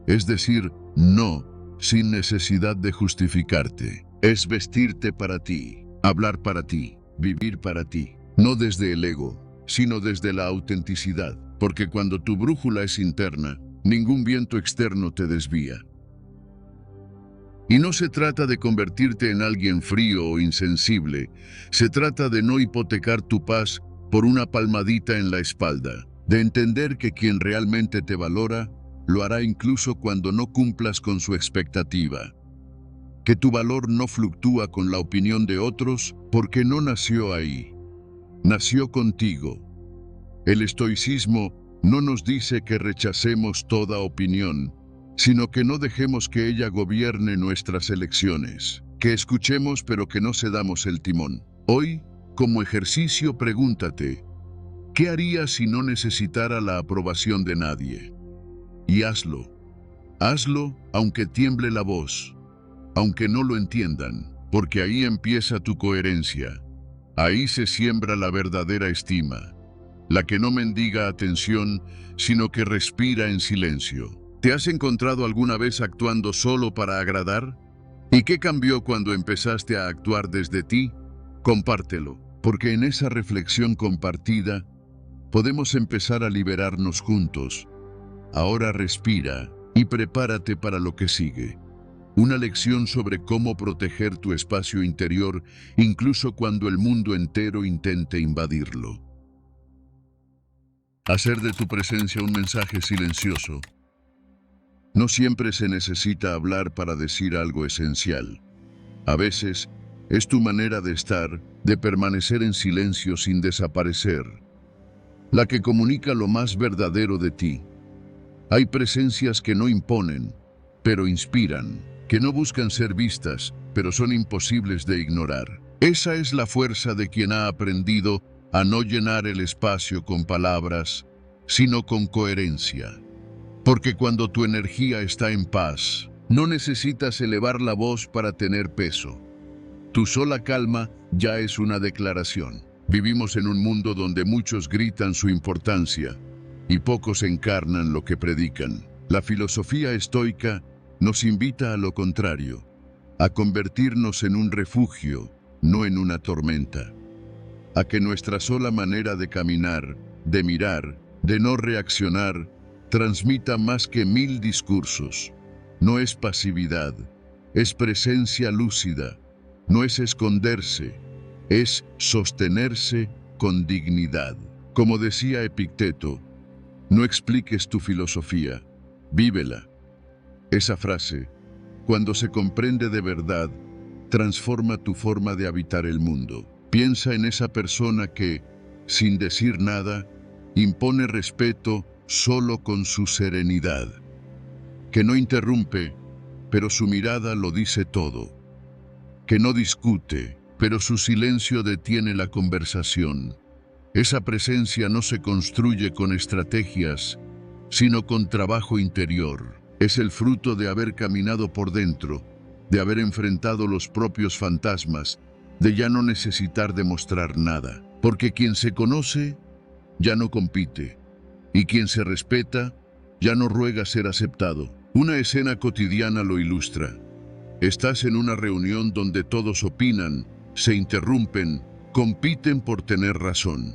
Es decir, no, sin necesidad de justificarte. Es vestirte para ti, hablar para ti, vivir para ti. No desde el ego, sino desde la autenticidad. Porque cuando tu brújula es interna, ningún viento externo te desvía. Y no se trata de convertirte en alguien frío o insensible, se trata de no hipotecar tu paz por una palmadita en la espalda, de entender que quien realmente te valora, lo hará incluso cuando no cumplas con su expectativa. Que tu valor no fluctúa con la opinión de otros porque no nació ahí, nació contigo. El estoicismo no nos dice que rechacemos toda opinión, sino que no dejemos que ella gobierne nuestras elecciones, que escuchemos pero que no cedamos el timón. Hoy, como ejercicio, pregúntate, ¿qué harías si no necesitara la aprobación de nadie? Y hazlo. Hazlo aunque tiemble la voz, aunque no lo entiendan, porque ahí empieza tu coherencia. Ahí se siembra la verdadera estima, la que no mendiga atención, sino que respira en silencio. ¿Te has encontrado alguna vez actuando solo para agradar? ¿Y qué cambió cuando empezaste a actuar desde ti? Compártelo, porque en esa reflexión compartida podemos empezar a liberarnos juntos. Ahora respira y prepárate para lo que sigue. Una lección sobre cómo proteger tu espacio interior, incluso cuando el mundo entero intente invadirlo. Hacer de tu presencia un mensaje silencioso. No siempre se necesita hablar para decir algo esencial. A veces, es tu manera de estar, de permanecer en silencio sin desaparecer, la que comunica lo más verdadero de ti. Hay presencias que no imponen, pero inspiran, que no buscan ser vistas, pero son imposibles de ignorar. Esa es la fuerza de quien ha aprendido a no llenar el espacio con palabras, sino con coherencia. Porque cuando tu energía está en paz, no necesitas elevar la voz para tener peso. Tu sola calma ya es una declaración. Vivimos en un mundo donde muchos gritan su importancia y pocos encarnan lo que predican. La filosofía estoica nos invita a lo contrario, a convertirnos en un refugio, no en una tormenta. A que nuestra sola manera de caminar, de mirar, de no reaccionar, transmita más que 1000 discursos. No es pasividad, es presencia lúcida, no es esconderse, es sostenerse con dignidad. Como decía Epicteto, no expliques tu filosofía, vívela. Esa frase, cuando se comprende de verdad, transforma tu forma de habitar el mundo. Piensa en esa persona que, sin decir nada, impone respeto solo con su serenidad, que no interrumpe, pero su mirada lo dice todo, que no discute, pero su silencio detiene la conversación. Esa presencia no se construye con estrategias, sino con trabajo interior. Es el fruto de haber caminado por dentro, de haber enfrentado los propios fantasmas, de ya no necesitar demostrar nada. Porque quien se conoce, ya no compite, y quien se respeta, ya no ruega ser aceptado. Una escena cotidiana lo ilustra. Estás en una reunión donde todos opinan, se interrumpen, compiten por tener razón.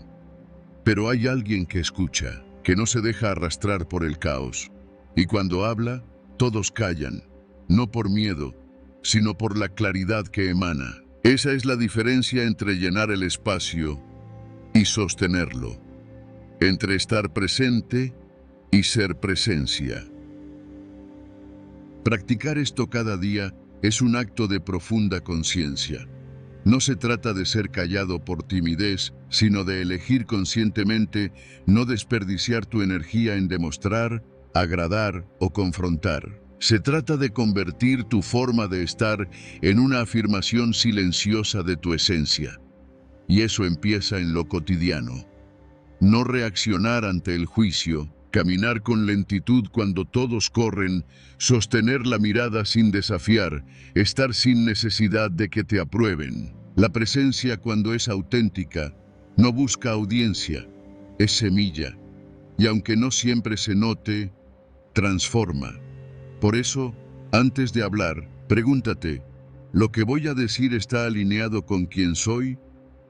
Pero hay alguien que escucha, que no se deja arrastrar por el caos. Y cuando habla, todos callan, no por miedo, sino por la claridad que emana. Esa es la diferencia entre llenar el espacio y sostenerlo, entre estar presente y ser presencia. Practicar esto cada día es un acto de profunda conciencia. No se trata de ser callado por timidez, sino de elegir conscientemente no desperdiciar tu energía en demostrar, agradar o confrontar. Se trata de convertir tu forma de estar en una afirmación silenciosa de tu esencia. Y eso empieza en lo cotidiano. No reaccionar ante el juicio, caminar con lentitud cuando todos corren, sostener la mirada sin desafiar, estar sin necesidad de que te aprueben. La presencia, cuando es auténtica, no busca audiencia, es semilla. Y aunque no siempre se note, transforma. Por eso, antes de hablar, pregúntate, ¿lo que voy a decir está alineado con quién soy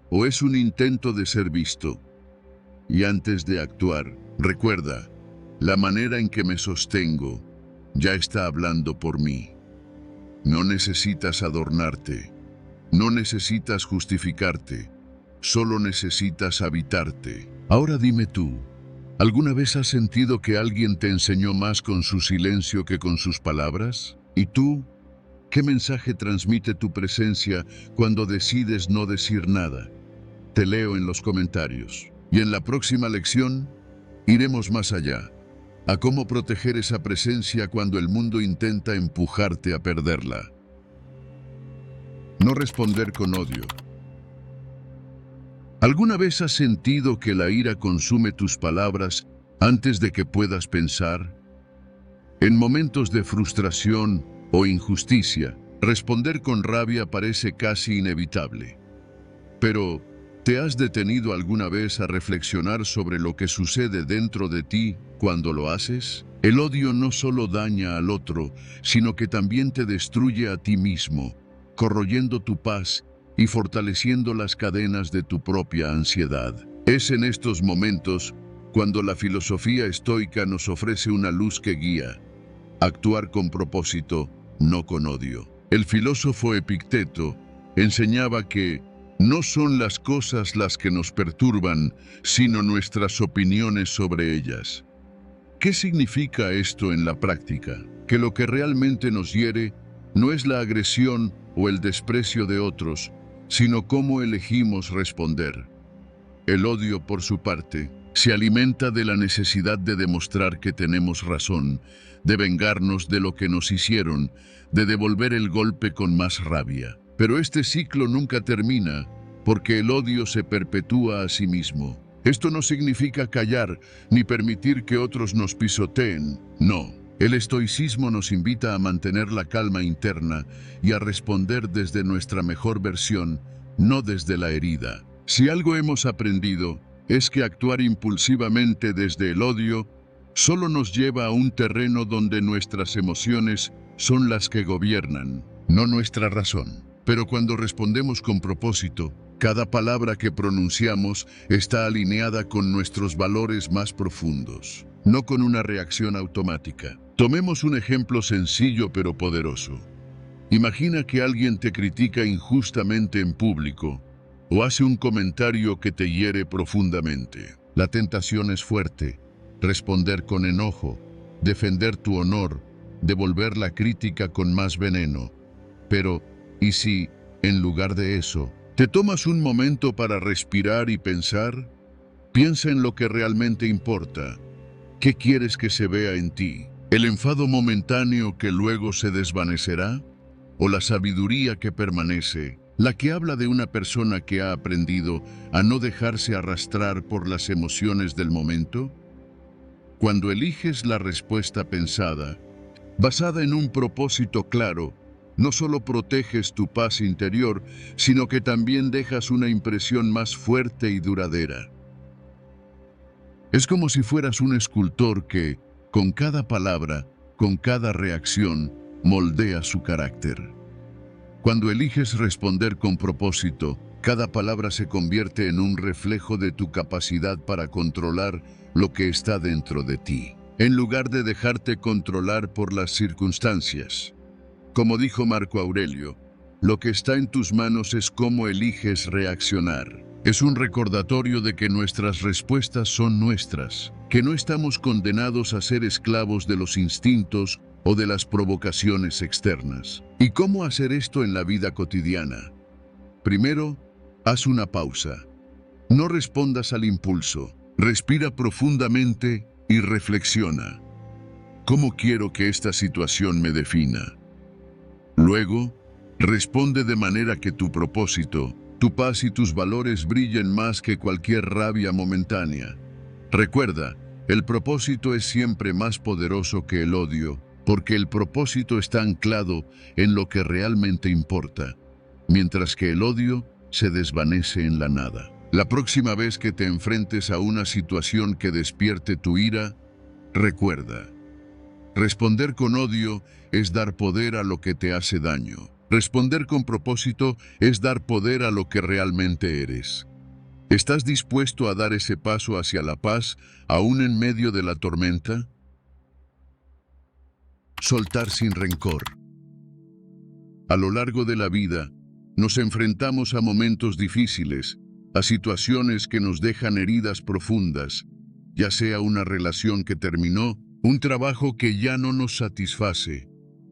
o es un intento de ser visto? Y antes de actuar, recuerda, la manera en que me sostengo ya está hablando por mí. No necesitas adornarte, no necesitas justificarte, solo necesitas habitarte. Ahora dime tú, ¿alguna vez has sentido que alguien te enseñó más con su silencio que con sus palabras? ¿Y tú? ¿Qué mensaje transmite tu presencia cuando decides no decir nada? Te leo en los comentarios. Y en la próxima lección, iremos más allá, a cómo proteger esa presencia cuando el mundo intenta empujarte a perderla. No responder con odio. ¿Alguna vez has sentido que la ira consume tus palabras antes de que puedas pensar? En momentos de frustración o injusticia, responder con rabia parece casi inevitable. Pero ¿Te has detenido alguna vez a reflexionar sobre lo que sucede dentro de ti cuando lo haces? El odio no solo daña al otro, sino que también te destruye a ti mismo, corroyendo tu paz y fortaleciendo las cadenas de tu propia ansiedad. Es en estos momentos cuando la filosofía estoica nos ofrece una luz que guía: actuar con propósito, no con odio. El filósofo Epicteto enseñaba que no son las cosas las que nos perturban, sino nuestras opiniones sobre ellas. ¿Qué significa esto en la práctica? Que lo que realmente nos hiere no es la agresión o el desprecio de otros, sino cómo elegimos responder. El odio, por su parte, se alimenta de la necesidad de demostrar que tenemos razón, de vengarnos de lo que nos hicieron, de devolver el golpe con más rabia. Pero este ciclo nunca termina, porque el odio se perpetúa a sí mismo. Esto no significa callar, ni permitir que otros nos pisoteen. No. El estoicismo nos invita a mantener la calma interna y a responder desde nuestra mejor versión, no desde la herida. Si algo hemos aprendido, es que actuar impulsivamente desde el odio solo nos lleva a un terreno donde nuestras emociones son las que gobiernan, no nuestra razón. Pero cuando respondemos con propósito, cada palabra que pronunciamos está alineada con nuestros valores más profundos, no con una reacción automática. Tomemos un ejemplo sencillo pero poderoso. Imagina que alguien te critica injustamente en público o hace un comentario que te hiere profundamente. La tentación es fuerte: responder con enojo, defender tu honor, devolver la crítica con más veneno. Pero, ¿y si, en lugar de eso, te tomas un momento para respirar y pensar? Piensa en lo que realmente importa. ¿Qué quieres que se vea en ti? ¿El enfado momentáneo que luego se desvanecerá? ¿O la sabiduría que permanece, la que habla de una persona que ha aprendido a no dejarse arrastrar por las emociones del momento? Cuando eliges la respuesta pensada, basada en un propósito claro, no solo proteges tu paz interior, sino que también dejas una impresión más fuerte y duradera. Es como si fueras un escultor que, con cada palabra, con cada reacción, moldea su carácter. Cuando eliges responder con propósito, cada palabra se convierte en un reflejo de tu capacidad para controlar lo que está dentro de ti, en lugar de dejarte controlar por las circunstancias. Como dijo Marco Aurelio, lo que está en tus manos es cómo eliges reaccionar. Es un recordatorio de que nuestras respuestas son nuestras, que no estamos condenados a ser esclavos de los instintos o de las provocaciones externas. ¿Y cómo hacer esto en la vida cotidiana? Primero, haz una pausa. No respondas al impulso. Respira profundamente y reflexiona. ¿Cómo quiero que esta situación me defina? Luego, responde de manera que tu propósito, tu paz y tus valores brillen más que cualquier rabia momentánea. Recuerda, el propósito es siempre más poderoso que el odio, porque el propósito está anclado en lo que realmente importa, mientras que el odio se desvanece en la nada. La próxima vez que te enfrentes a una situación que despierte tu ira, recuerda: responder con odio es dar poder a lo que te hace daño. Responder con propósito es dar poder a lo que realmente eres. ¿Estás dispuesto a dar ese paso hacia la paz, aún en medio de la tormenta? Soltar sin rencor. A lo largo de la vida, nos enfrentamos a momentos difíciles, a situaciones que nos dejan heridas profundas, ya sea una relación que terminó, un trabajo que ya no nos satisface,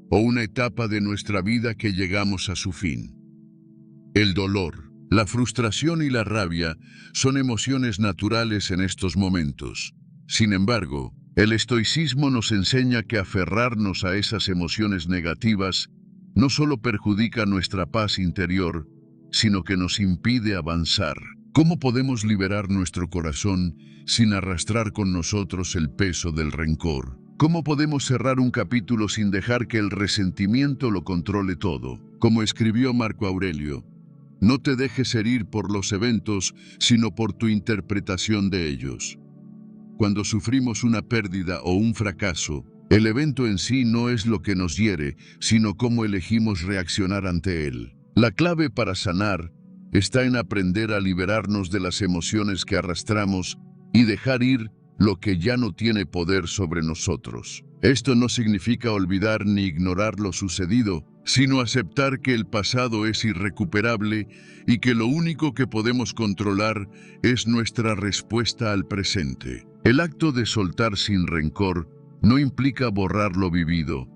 o una etapa de nuestra vida que llegamos a su fin. El dolor, la frustración y la rabia son emociones naturales en estos momentos. Sin embargo, el estoicismo nos enseña que aferrarnos a esas emociones negativas no solo perjudica nuestra paz interior, sino que nos impide avanzar. ¿Cómo podemos liberar nuestro corazón sin arrastrar con nosotros el peso del rencor? ¿Cómo podemos cerrar un capítulo sin dejar que el resentimiento lo controle todo? Como escribió Marco Aurelio, No te dejes herir por los eventos, sino por tu interpretación de ellos. Cuando sufrimos una pérdida o un fracaso, el evento en sí no es lo que nos hiere, sino cómo elegimos reaccionar ante él. La clave para sanar está en aprender a liberarnos de las emociones que arrastramos y dejar ir lo que ya no tiene poder sobre nosotros. Esto no significa olvidar ni ignorar lo sucedido, sino aceptar que el pasado es irrecuperable y que lo único que podemos controlar es nuestra respuesta al presente. El acto de soltar sin rencor no implica borrar lo vivido,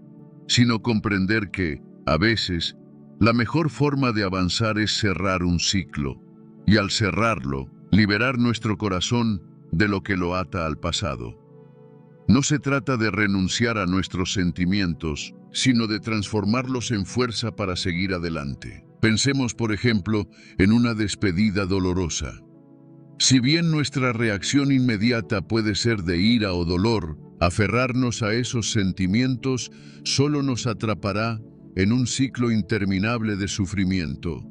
sino comprender que, a veces, la mejor forma de avanzar es cerrar un ciclo, y al cerrarlo, liberar nuestro corazón de lo que lo ata al pasado. No se trata de renunciar a nuestros sentimientos, sino de transformarlos en fuerza para seguir adelante. Pensemos, por ejemplo, en una despedida dolorosa. Si bien nuestra reacción inmediata puede ser de ira o dolor, aferrarnos a esos sentimientos solo nos atrapará en un ciclo interminable de sufrimiento.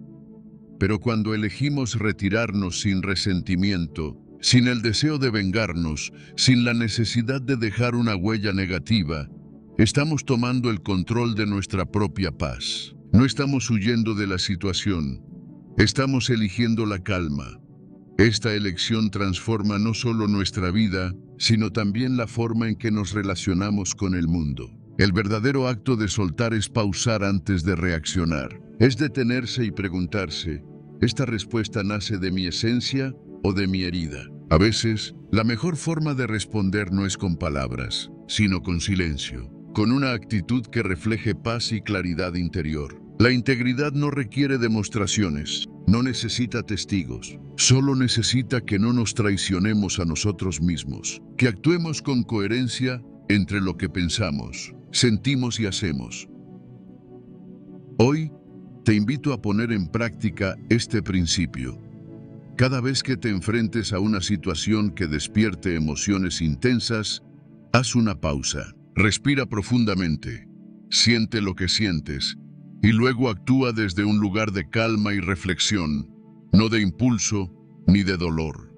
Pero cuando elegimos retirarnos sin resentimiento, sin el deseo de vengarnos, sin la necesidad de dejar una huella negativa, estamos tomando el control de nuestra propia paz. No estamos huyendo de la situación, estamos eligiendo la calma. Esta elección transforma no solo nuestra vida, sino también la forma en que nos relacionamos con el mundo. El verdadero acto de soltar es pausar antes de reaccionar. Es detenerse y preguntarse, ¿esta respuesta nace de mi esencia o de mi herida? A veces, la mejor forma de responder no es con palabras, sino con silencio, con una actitud que refleje paz y claridad interior. La integridad no requiere demostraciones, no necesita testigos, solo necesita que no nos traicionemos a nosotros mismos, que actuemos con coherencia entre lo que pensamos, sentimos y hacemos. Hoy, te invito a poner en práctica este principio. Cada vez que te enfrentes a una situación que despierte emociones intensas, haz una pausa, respira profundamente, siente lo que sientes y luego actúa desde un lugar de calma y reflexión, no de impulso ni de dolor.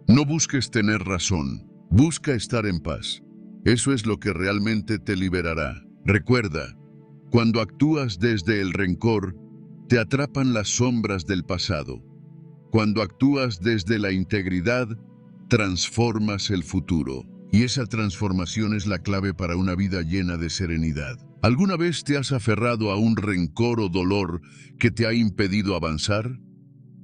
No busques tener razón, busca estar en paz. Eso es lo que realmente te liberará. Recuerda, cuando actúas desde el rencor, te atrapan las sombras del pasado. Cuando actúas desde la integridad, transformas el futuro. Y esa transformación es la clave para una vida llena de serenidad. ¿Alguna vez te has aferrado a un rencor o dolor que te ha impedido avanzar?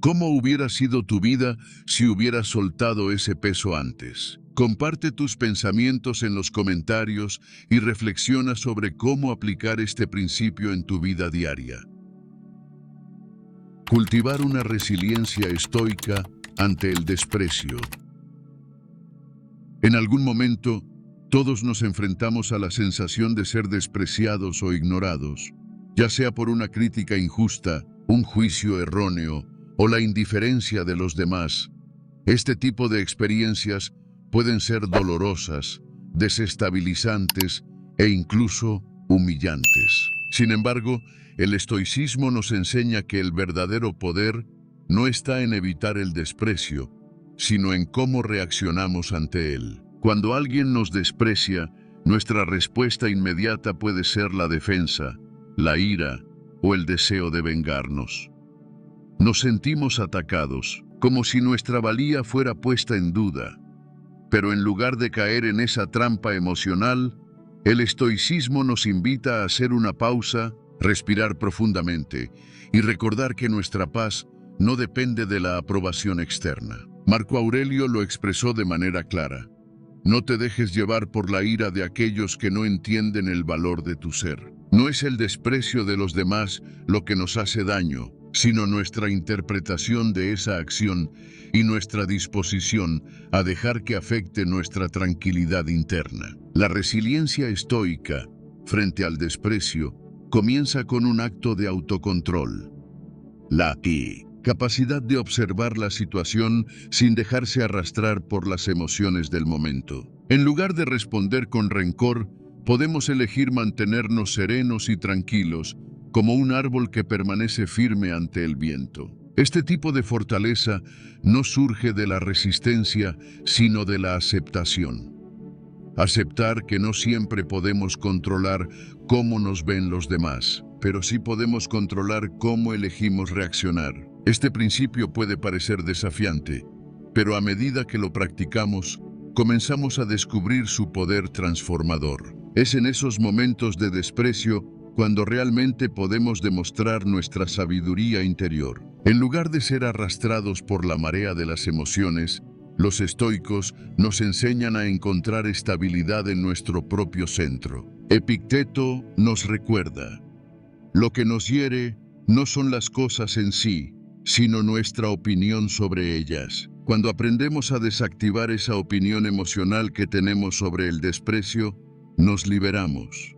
¿Cómo hubiera sido tu vida si hubieras soltado ese peso antes? Comparte tus pensamientos en los comentarios y reflexiona sobre cómo aplicar este principio en tu vida diaria. Cultivar una resiliencia estoica ante el desprecio. En algún momento, todos nos enfrentamos a la sensación de ser despreciados o ignorados, ya sea por una crítica injusta, un juicio erróneo o la indiferencia de los demás. Este tipo de experiencias pueden ser dolorosas, desestabilizantes e incluso humillantes. Sin embargo, el estoicismo nos enseña que el verdadero poder no está en evitar el desprecio, sino en cómo reaccionamos ante él. Cuando alguien nos desprecia, nuestra respuesta inmediata puede ser la defensa, la ira o el deseo de vengarnos. Nos sentimos atacados, como si nuestra valía fuera puesta en duda. Pero en lugar de caer en esa trampa emocional, el estoicismo nos invita a hacer una pausa, respirar profundamente y recordar que nuestra paz no depende de la aprobación externa. Marco Aurelio lo expresó de manera clara. No te dejes llevar por la ira de aquellos que no entienden el valor de tu ser. No es el desprecio de los demás lo que nos hace daño, sino nuestra interpretación de esa acción y nuestra disposición a dejar que afecte nuestra tranquilidad interna. La resiliencia estoica frente al desprecio comienza con un acto de autocontrol. La capacidad de observar la situación sin dejarse arrastrar por las emociones del momento. En lugar de responder con rencor, podemos elegir mantenernos serenos y tranquilos, como un árbol que permanece firme ante el viento. Este tipo de fortaleza no surge de la resistencia, sino de la aceptación. Aceptar que no siempre podemos controlar cómo nos ven los demás, pero sí podemos controlar cómo elegimos reaccionar. Este principio puede parecer desafiante, pero a medida que lo practicamos, comenzamos a descubrir su poder transformador. Es en esos momentos de desprecio cuando realmente podemos demostrar nuestra sabiduría interior. En lugar de ser arrastrados por la marea de las emociones, los estoicos nos enseñan a encontrar estabilidad en nuestro propio centro. Epicteto nos recuerda: lo que nos hiere no son las cosas en sí, sino nuestra opinión sobre ellas. Cuando aprendemos a desactivar esa opinión emocional que tenemos sobre el desprecio, nos liberamos.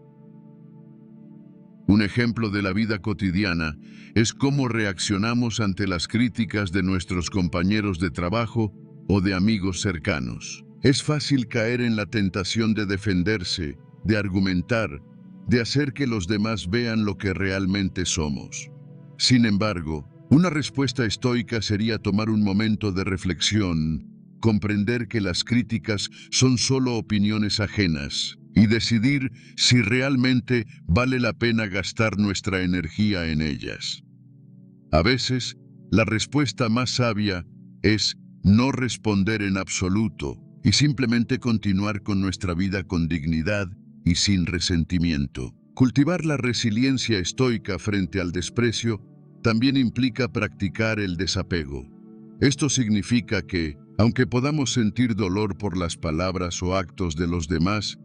Un ejemplo de la vida cotidiana es cómo reaccionamos ante las críticas de nuestros compañeros de trabajo o de amigos cercanos. Es fácil caer en la tentación de defenderse, de argumentar, de hacer que los demás vean lo que realmente somos. Sin embargo, una respuesta estoica sería tomar un momento de reflexión, comprender que las críticas son solo opiniones ajenas y decidir si realmente vale la pena gastar nuestra energía en ellas. A veces, la respuesta más sabia es no responder en absoluto y simplemente continuar con nuestra vida con dignidad y sin resentimiento. Cultivar la resiliencia estoica frente al desprecio también implica practicar el desapego. Esto significa que, aunque podamos sentir dolor por las palabras o actos de los demás,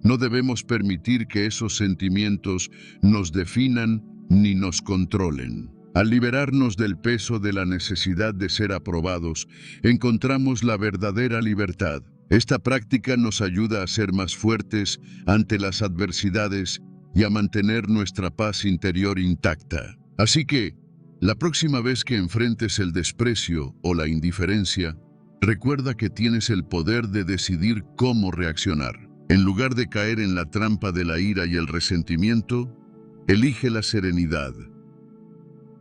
no debemos permitir que esos sentimientos nos definan ni nos controlen. Al liberarnos del peso de la necesidad de ser aprobados, encontramos la verdadera libertad. Esta práctica nos ayuda a ser más fuertes ante las adversidades y a mantener nuestra paz interior intacta. Así que, la próxima vez que enfrentes el desprecio o la indiferencia, recuerda que tienes el poder de decidir cómo reaccionar. En lugar de caer en la trampa de la ira y el resentimiento, elige la serenidad.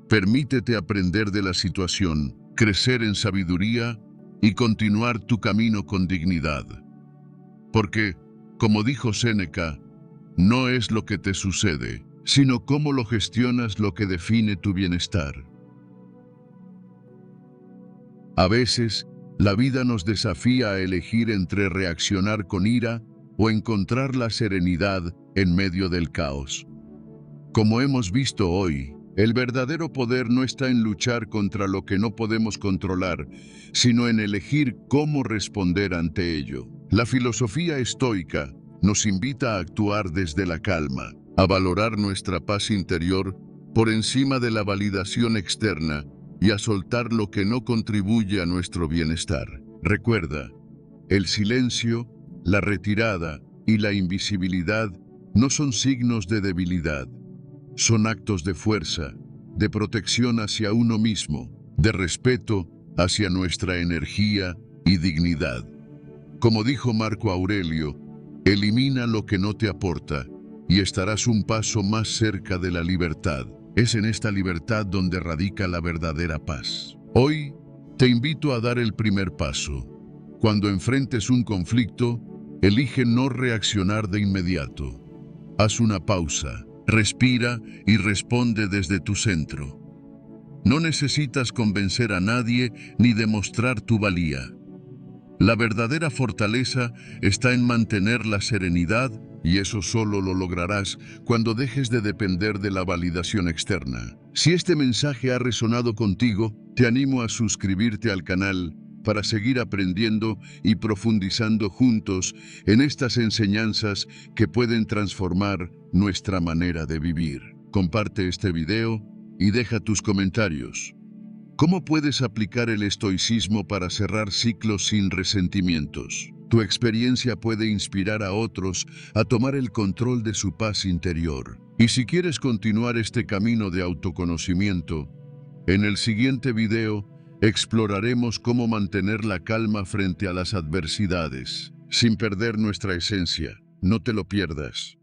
Permítete aprender de la situación, crecer en sabiduría y continuar tu camino con dignidad. Porque, como dijo Séneca, no es lo que te sucede, sino cómo lo gestionas lo que define tu bienestar. A veces, la vida nos desafía a elegir entre reaccionar con ira o encontrar la serenidad en medio del caos. Como hemos visto hoy, el verdadero poder no está en luchar contra lo que no podemos controlar, sino en elegir cómo responder ante ello. La filosofía estoica nos invita a actuar desde la calma, a valorar nuestra paz interior por encima de la validación externa y a soltar lo que no contribuye a nuestro bienestar. Recuerda, el silencio, la retirada y la invisibilidad no son signos de debilidad. Son actos de fuerza, de protección hacia uno mismo, de respeto hacia nuestra energía y dignidad. Como dijo Marco Aurelio, elimina lo que no te aporta y estarás un paso más cerca de la libertad. Es en esta libertad donde radica la verdadera paz. Hoy te invito a dar el primer paso. Cuando enfrentes un conflicto, elige no reaccionar de inmediato. Haz una pausa, respira y responde desde tu centro. No necesitas convencer a nadie ni demostrar tu valía. La verdadera fortaleza está en mantener la serenidad y eso solo lo lograrás cuando dejes de depender de la validación externa. Si este mensaje ha resonado contigo, te animo a suscribirte al canal para seguir aprendiendo y profundizando juntos en estas enseñanzas que pueden transformar nuestra manera de vivir. Comparte este video y deja tus comentarios. ¿Cómo puedes aplicar el estoicismo para cerrar ciclos sin resentimientos? Tu experiencia puede inspirar a otros a tomar el control de su paz interior. Y si quieres continuar este camino de autoconocimiento, en el siguiente video exploraremos cómo mantener la calma frente a las adversidades, sin perder nuestra esencia. No te lo pierdas.